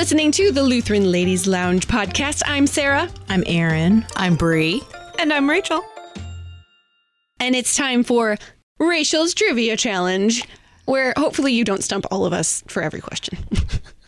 listening to the Lutheran Ladies Lounge podcast. I'm Sarah. I'm Erin. I'm Bree. And I'm Rachel. And it's time for Rachel's Trivia Challenge, where hopefully you don't stump all of us for every question.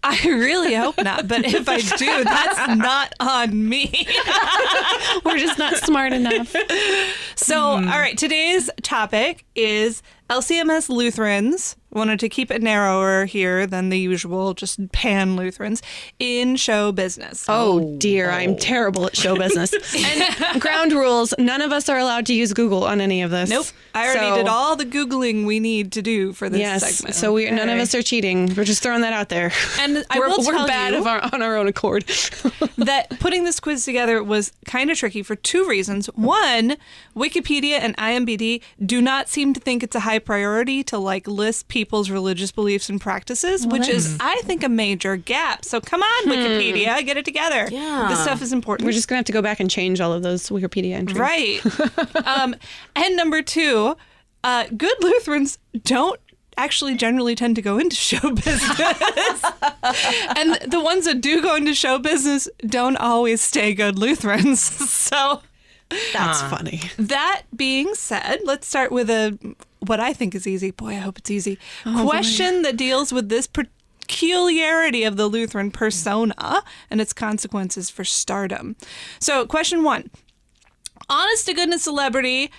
I really hope not, but if I do, that's not on me. We're just not smart enough. So, all right, today's topic is LCMS Lutherans. Wanted to keep it narrower here than the usual, just pan Lutherans in show business. Oh dear, I'm terrible at show business. And ground rules, none of us are allowed to use Google on any of this. Nope. I already did all the Googling we need to do for this segment. So none of us are cheating. We're just throwing that out there. And we're bad on our own accord. that putting this quiz together was kind of tricky for two reasons. One, Wikipedia and IMDb do not seem to think it's a high priority to list people's religious beliefs and practices, which is, I think, a major gap. So come on, Wikipedia, get it together. Yeah. This stuff is important. We're just going to have to go back and change all of those Wikipedia entries. Right. And number two, good Lutherans don't actually generally tend to go into show business. And the ones that do go into show business don't always stay good Lutherans. So that's funny. That being said, let's start with what I think is easy. Boy, I hope it's easy. Question that deals with this peculiarity of the Lutheran persona and its consequences for stardom. So, question 1. Honest to goodness celebrity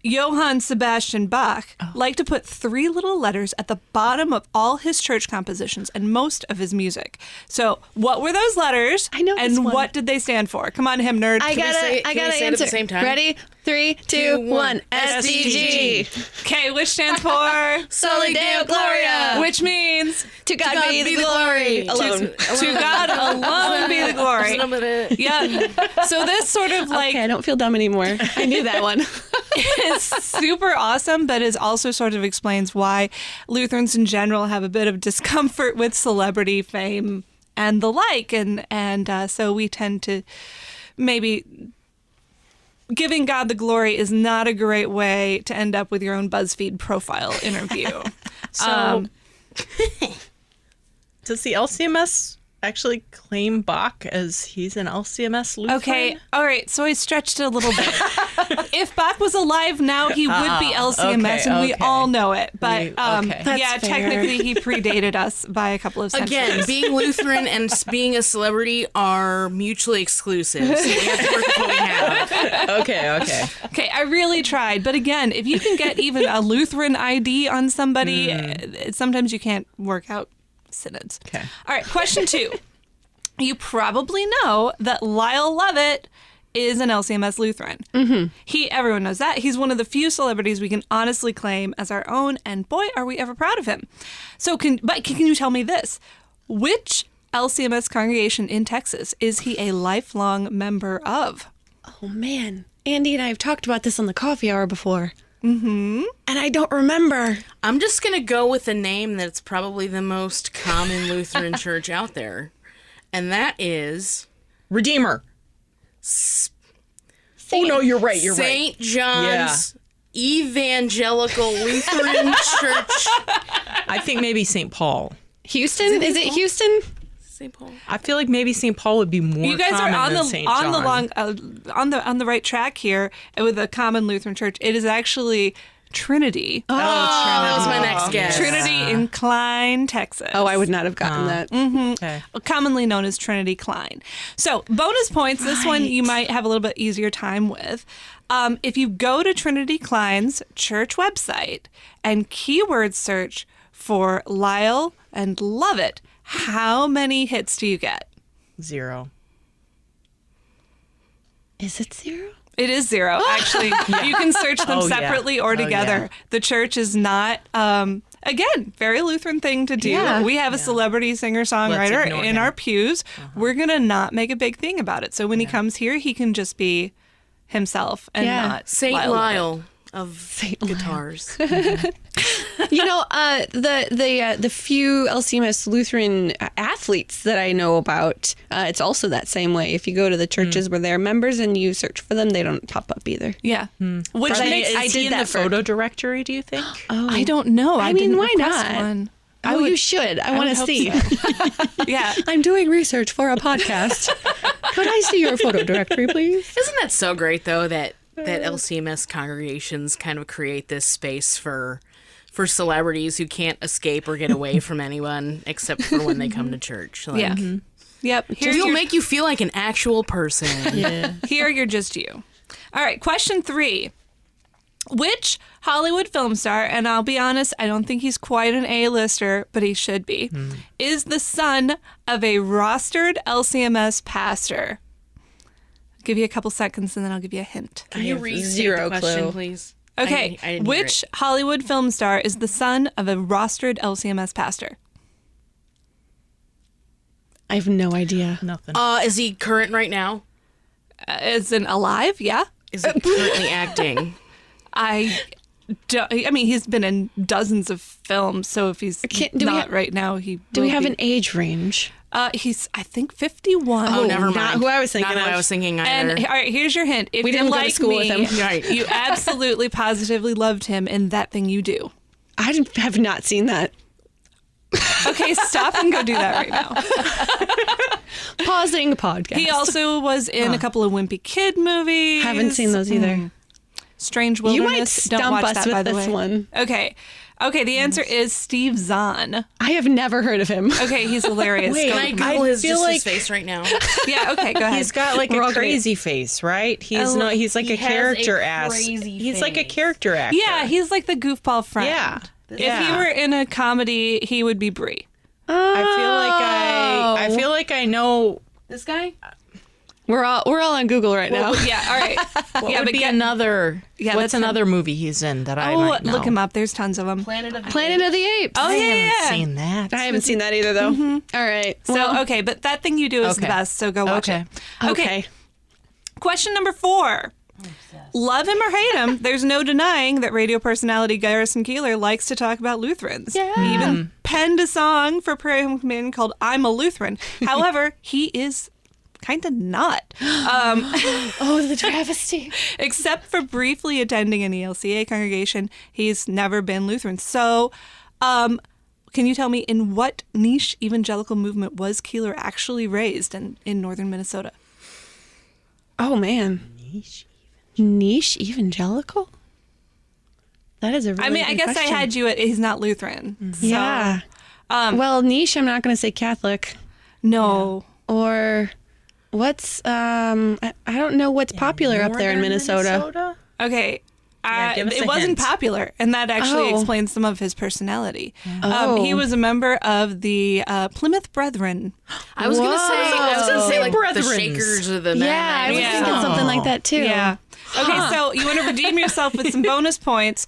Johann Sebastian Bach liked to put 3 little letters at the bottom of all his church compositions and most of his music. So, what were those letters? I know this and one. what did they stand for? Come on, him nerd. I gotta say it answer. at the same time? Ready? 3, 2, 1. SDG. Okay, which stands for Soli Deo Gloria. which means To God be the glory. Alone. to God alone be the glory. Yeah. So this sort of Okay, I don't feel dumb anymore. I knew that one. is super awesome, but is also sort of explains why Lutherans in general have a bit of discomfort with celebrity fame and the like, and so we tend to maybe giving God the glory is not a great way to end up with your own BuzzFeed profile interview. So, does the LCMS actually claim Bach as he's an LCMS Lutheran? Okay, all right, so I stretched it a little bit. If Bach was alive now, he would be LCMS, and we all know it. But That's fair. technically he predated us by a couple of centuries. Again, being Lutheran and being a celebrity are mutually exclusive. So we have to work with what we have. Okay. Okay, I really tried. But again, if you can get even a Lutheran ID on somebody, sometimes you can't work out synods. Okay. All right, question 2. You probably know that Lyle Lovett is an LCMS Lutheran. Mm-hmm. Everyone knows that. He's one of the few celebrities we can honestly claim as our own, and boy, are we ever proud of him. So, can you tell me this? Which LCMS congregation in Texas is he a lifelong member of? Oh, man. Andy and I have talked about this on the coffee hour before. Mm-hmm. And I don't remember. I'm just going to go with a name that's probably the most common Lutheran church out there. And that is... Redeemer. Oh, no, you're right. St. John's Evangelical Lutheran Church. I think maybe St. Paul. Houston? Is it Houston? St. Paul. I feel like maybe St. Paul would be more You guys are common than St. John. on the right track here with a common Lutheran church. It is actually Trinity. Oh, That was my next guess. Trinity in Klein, Texas. Oh, I would not have gotten that. Okay. Commonly known as Trinity Klein. So, bonus points. This one you might have a little bit easier time with. If you go to Trinity Klein's church website and keyword search for Lyle and Lovett, how many hits do you get? 0. Is it 0? It is 0. Actually, you can search them separately or together. yeah. The church is not, again, very Lutheran thing to do. Yeah. We have a celebrity singer-songwriter ignore in him. our pews. We're going to not make a big thing about it. So when he comes here, he can just be himself and not St. Lyle. Lyle of guitars. You know, the few LCMS Lutheran athletes that I know about, it's also that same way. If you go to the churches where they're members and you search for them, they don't pop up either. Yeah. Which Is makes he in the photo directory, do you think? Oh, I don't know. I mean, didn't why request not? one. Oh, you should. I want to hope see. Yeah. I'm doing research for a podcast. Could I see your photo directory, please? Isn't that so great, though, that LCMS congregations kind of create this space for celebrities who can't escape or get away from anyone except for when they come to church? Like, Yeah. Yep. It'll make you feel like an actual person. Yeah. Here, you're just you. All right, question 3. Which Hollywood film star, and I'll be honest, I don't think he's quite an A-lister, but he should be, is the son of a rostered LCMS pastor? I'll give you a couple seconds and then I'll give you a hint. Can you have restate zero the question, clue. please? Okay, I didn't hear which it. Hollywood film star is the son of a rostered LCMS pastor? I have no idea. Nothing. Is he current right now? Is an alive? Yeah. Is he currently acting? I mean, he's been in dozens of films, so if he's do we not ha- right now, he Do we will have be. an age range? He's, I think, 51. Oh, never mind. not who I was thinking Not who of. I was thinking either. And all right, here's your hint. If We you're didn't go to like school with me, him. Right. you absolutely positively loved him in That Thing You Do. I have not seen that. Okay, stop and go do that right now. Pausing podcast. He also was in a couple of Wimpy Kid movies. Haven't seen those either. Strange You Wilderness. might Don't watch stump us that, with by the this way. one. Okay, the answer is Steve Zahn. I have never heard of him. Okay, he's hilarious. Wait, Can I Go- Google his feel like- face right now? yeah, okay, go ahead. He's got like We're all a gonna- crazy face, right? He's Oh, not. He's like he a has character a ass. crazy He's like a face. character actor. Yeah, he's like the goofball friend. Yeah. If he Yeah. were in a comedy, he would be Brie. I feel like I know. This guy? We're all on Google right now. Yeah, all right. What yeah, would but be get- another? Yeah, what's that's him. another movie he's in that I Oh, might know? look him up. There's tons of them. Planet of the Planet of the Apes. Oh, I yeah, haven't yeah. seen that. I haven't seen that either, though. All right. So, okay, but That Thing You Do is the Okay. best, so go watch Okay. it. Okay. Question number 4. Love him or hate him, there's no denying that radio personality Garrison Keillor likes to talk about Lutherans. Yeah. He even penned a song for Prairie Home Companion called I'm a Lutheran. However, he is kind of not. Oh, the travesty. Except for briefly attending an ELCA congregation, he's never been Lutheran. So, can you tell me in what niche evangelical movement was Keillor actually raised in northern Minnesota? Oh, man. Niche evangelical? That is a really I mean, I good guess question. I had you at he's not Lutheran. So, Yeah. Well, niche, I'm not going to say Catholic. no. Or what's, I don't know what's popular up there in Northern Minnesota. Okay. give us It a wasn't hint. popular, and that actually Oh. explains some of his personality. Oh. He was a member of the Plymouth Brethren. I was gonna say like the Brethrens. Shakers or the Yeah, I was Mennonites. thinking something like that, too. Yeah. Okay, so you want to redeem yourself with some bonus points.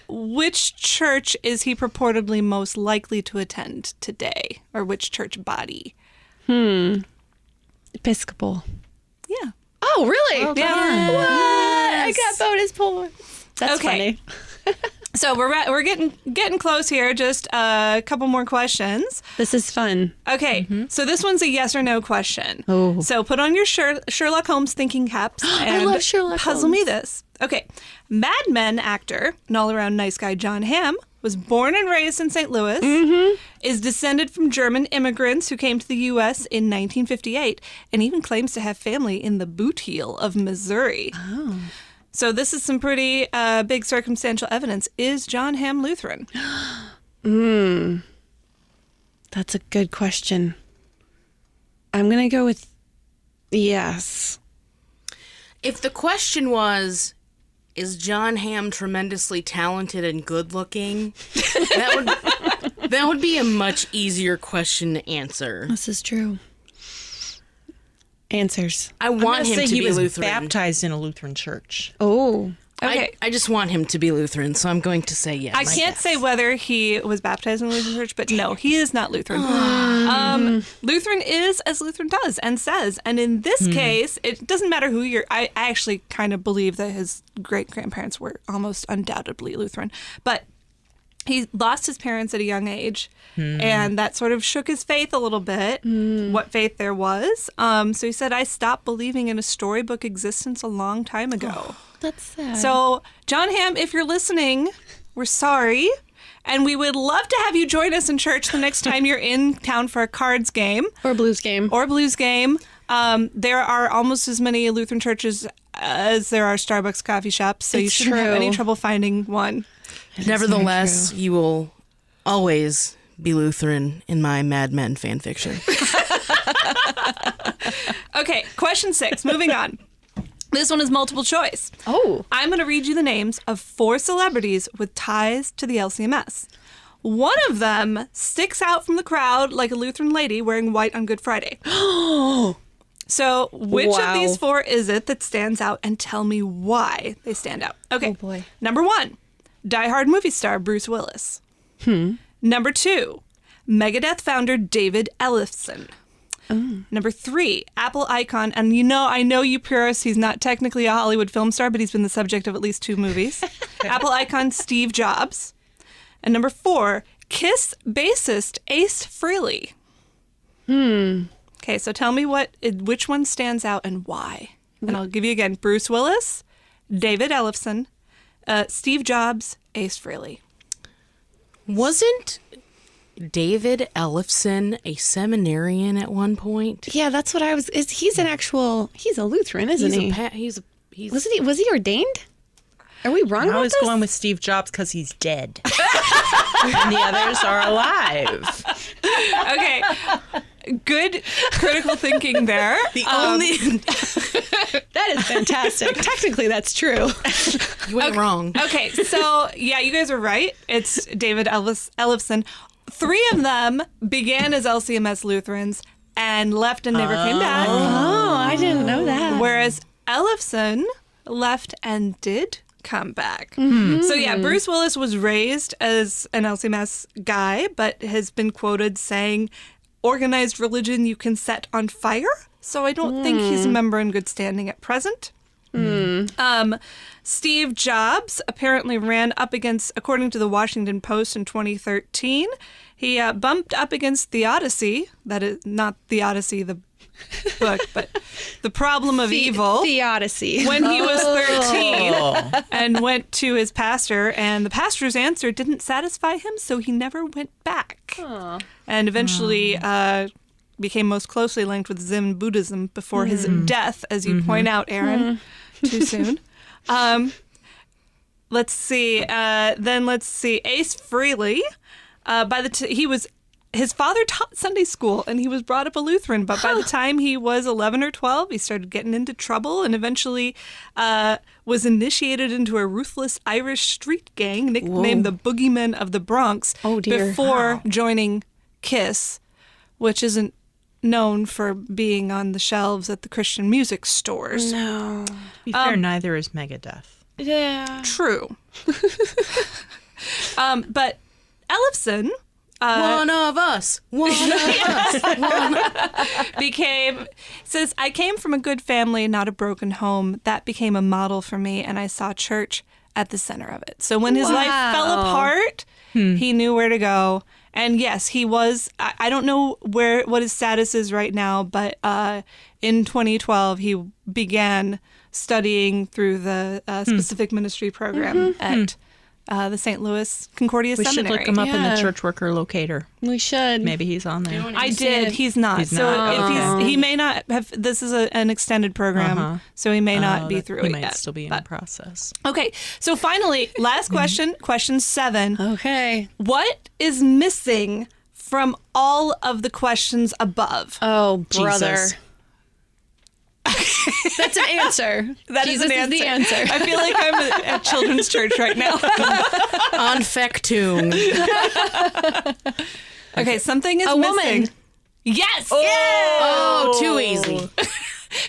Which church is he purportedly most likely to attend today, or which church body? Episcopal. Yeah. Oh, really? Yeah. What? I got bonus points. That's Okay. funny. So we're getting close here. Just a couple more questions. This is fun. Okay, so this one's a yes or no question. Oh. So put on your Sherlock Holmes thinking caps and love Sherlock puzzle me Holmes. this. Okay, Mad Men actor and all-around nice guy Jon Hamm was born and raised in St. Louis, is descended from German immigrants who came to the U.S. in 1958, and even claims to have family in the Boot Heel of Missouri. Oh. So this is some pretty big circumstantial evidence. Is Jon Hamm Lutheran? That's a good question. I'm going to go with yes. If the question was, is Jon Hamm tremendously talented and good looking? That would be a much easier question to answer. This is true. Answers. I want him to he be was Lutheran. baptized in a Lutheran church. Oh. Okay. I just want him to be Lutheran, so I'm going to say yes. I can't say whether he was baptized in the Lutheran church, but no, he is not Lutheran. Lutheran is as Lutheran does and says. And in this case, it doesn't matter who you're. I actually kind of believe that his great-grandparents were almost undoubtedly Lutheran. But he lost his parents at a young age, and that sort of shook his faith a little bit, what faith there was. So he said, I stopped believing in a storybook existence a long time ago. That's sad. So, Jon Hamm, if you're listening, we're sorry. And we would love to have you join us in church the next time you're in town for a cards game. Or blues game. There are almost as many Lutheran churches as there are Starbucks coffee shops, so you shouldn't have any trouble finding one. Nevertheless, you will always be Lutheran in my Mad Men fan fiction. Okay, question 6. Moving on. This one is multiple choice. Oh. I'm going to read you the names of 4 celebrities with ties to the LCMS. One of them sticks out from the crowd like a Lutheran lady wearing white on Good Friday. So which of these 4 is it that stands out, and tell me why they stand out? Okay. Oh, boy. Number 1, diehard movie star Bruce Willis. Number 2, Megadeth founder David Ellefson. Number 3, Apple icon, and I know you purists, he's not technically a Hollywood film star, but he's been the subject of at least 2 movies. Apple icon Steve Jobs. And number 4, Kiss bassist Ace Frehley. Okay, so tell me which one stands out and why. And I'll give you again: Bruce Willis, David Ellefson, Steve Jobs, Ace Frehley. Wasn't David Ellefson a seminarian at one point? Yeah, that's what I was. He's a Lutheran, isn't he? Was he ordained? Are we wrong about I was this? going with Steve Jobs because he's dead. And the others are alive. Okay, good critical thinking there. The only That is fantastic. Technically, that's true. you went wrong. Okay, so yeah, you guys are right. It's David Ellefson. 3 of them began as LCMS Lutherans and left and never came back. Oh, I didn't know that. Whereas Ellefson left and did come back. So yeah, Bruce Willis was raised as an LCMS guy, but has been quoted saying, "Organized religion you can set on fire." So I don't think he's a member in good standing at present. Steve Jobs apparently ran up against, according to the Washington Post in 2013, he bumped up against the Odyssey. That is not the Odyssey, the book, but The Problem of Evil. The Odyssey. When he was 13 and went to his pastor, and the pastor's answer didn't satisfy him, so he never went back. And eventually became most closely linked with Zen Buddhism before his death, as you point out, Aaron. Too soon. Let's see. Ace Frehley. His father taught Sunday school, and he was brought up a Lutheran. But by the time he was 11 or 12, he started getting into trouble, and eventually was initiated into a ruthless Irish street gang nicknamed the Boogeymen of the Bronx. Oh, dear. Before joining Kiss, which isn't known for being on the shelves at the Christian music stores. No. To be fair, neither is Megadeth. Yeah. True. But Ellefson... One of us. Says, "I came from a good family, not a broken home. That became a model for me, and I saw church at the center of it." So when his life fell apart, he knew where to go. And yes, he was, I don't know what his status is right now, but in 2012, he began studying through the specific ministry program at the St. Louis Concordia Seminary. We should look him up in the church worker locator. We should. Maybe he's on there. I did. He's not. If he may not have. This is an extended program, so he may not be through he it might yet. still be in the process. Okay. So finally, last question, question 7. Okay. What is missing from all of the questions above? Oh, brother. Jesus. That's an answer. That Jesus is an the answer. I feel like I'm at children's church right now. Anfechtung. Okay, something is A missing. woman. Yes. Oh, too easy.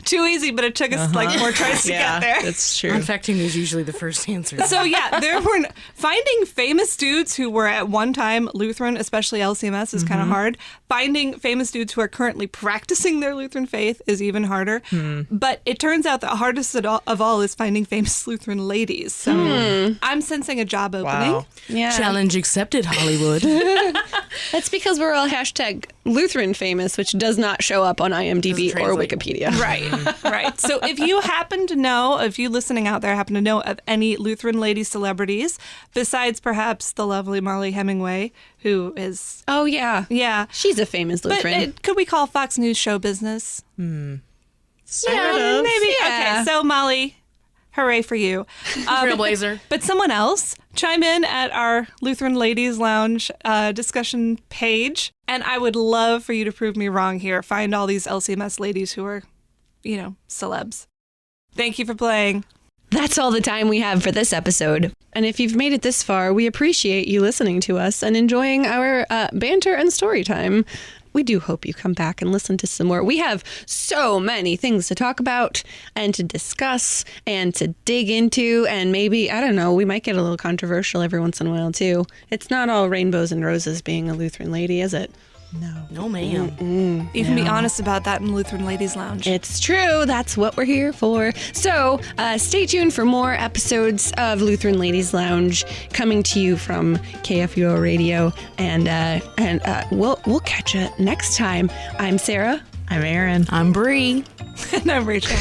Too easy, but it took us like more tries to get there. That's true. Anfechtung is usually the first answer. So yeah, finding famous dudes who were at one time Lutheran, especially LCMS, is kind of hard. Finding famous dudes who are currently practicing their Lutheran faith is even harder. But it turns out the hardest of all is finding famous Lutheran ladies. So I'm sensing a job opening. Wow. Yeah. Challenge accepted, Hollywood. That's because we're all hashtag Lutheran famous, which does not show up on IMDb or translate. Wikipedia. Right. Right. So if you happen to know, if you listening out there happen to know of any Lutheran lady celebrities, besides perhaps the lovely Molly Hemingway, who is... Oh, yeah. Yeah. She's a famous Lutheran. But could we call Fox News show business? Sort Yeah, of. maybe. Yeah. Okay, so Molly, hooray for you. Trailblazer. But someone else, chime in at our Lutheran Ladies Lounge discussion page. And I would love for you to prove me wrong here. Find all these LCMS ladies who are, celebs. Thank you for playing. That's all the time we have for this episode. And if you've made it this far, we appreciate you listening to us and enjoying our banter and story time. We do hope you come back and listen to some more. We have so many things to talk about and to discuss and to dig into. And maybe, I don't know, we might get a little controversial every once in a while, too. It's not all rainbows and roses being a Lutheran lady, is it? No, ma'am. You can be honest about that in Lutheran Ladies Lounge. It's true. That's what we're here for. So stay tuned for more episodes of Lutheran Ladies Lounge coming to you from KFUO Radio, and we'll catch you next time. I'm Sarah. I'm Aaron. I'm Bree. And I'm Rachel.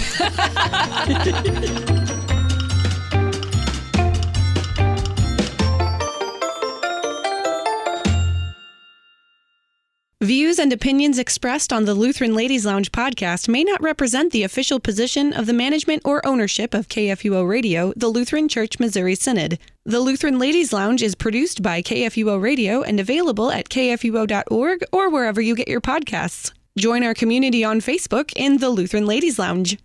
Views and opinions expressed on the Lutheran Ladies Lounge podcast may not represent the official position of the management or ownership of KFUO Radio, the Lutheran Church Missouri Synod. The Lutheran Ladies Lounge is produced by KFUO Radio and available at kfuo.org or wherever you get your podcasts. Join our community on Facebook in the Lutheran Ladies Lounge.